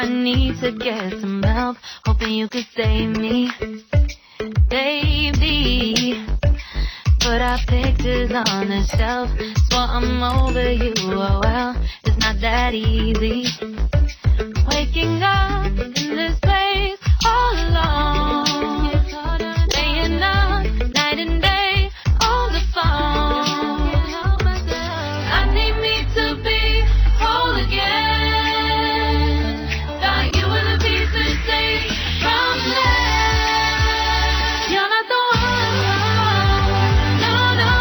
need to get some help, hoping you could save me, baby. Put our pictures on the shelf, swore I'm over you, oh well, it's not that easy. Waking up in this place all alone, staying up night and day on the phone. I need me to be whole again. Thought you were the piece to take from there. You're not the one, no, no.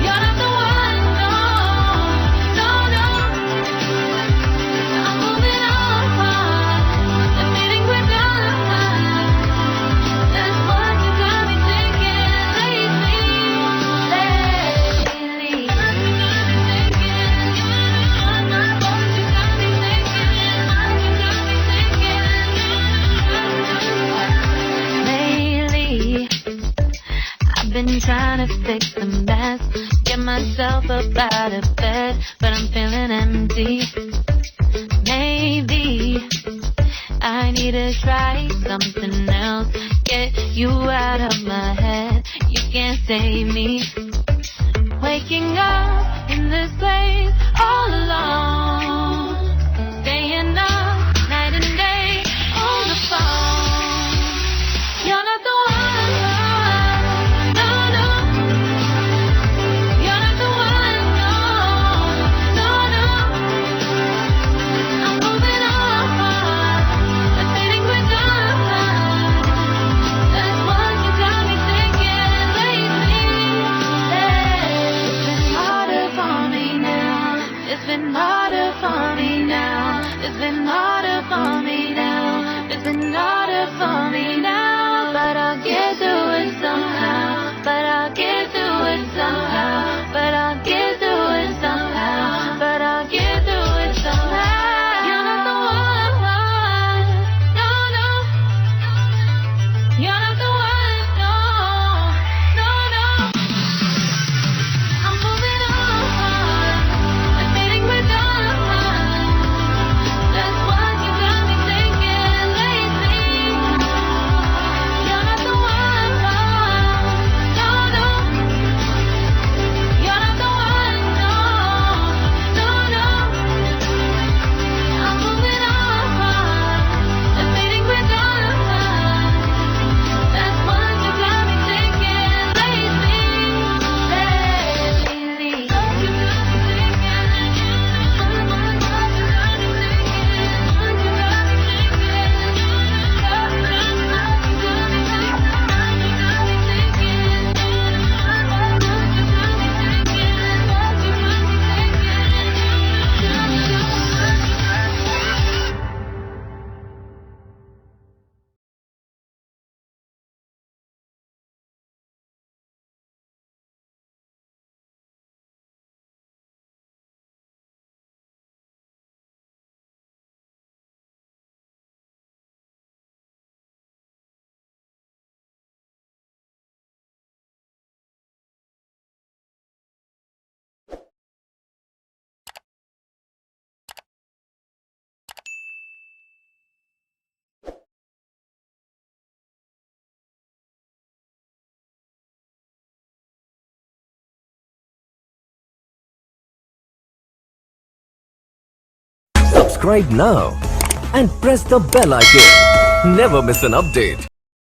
You're not the one, no, no, no. I'm moving on, the meeting we're done. That's what you got me thinking lately. Lately, I've been trying to fix the mess, get myself up out of bed, but I'm feeling empty. Maybe I need to try something else, get you out of my head. You can't save me. Waking up in this place all alone, staying up night and day on the phone. You're not the one, no, no. You're not the one, no, no, no. I'm moving on, the feeling we're done. That's what you got me thinking lately. It's been harder for me now. It's been harder for me now. It's been harder for me now. It's been harder for me now. But I'll get through it somehow. But I'll get through it somehow. But I'll get through it somehow. But I'll get through it somehow. You're not the one, no, no. You're not the one, no, no, no. I'm moving on, the feeling we're done. That's what you got me thinking lately. You're not the one, no, no. You're not the one, no, no, no. I'm moving on, the feeling we're done. That's what you got me thinking lately. Subscribe now and press the bell icon. Never miss an update.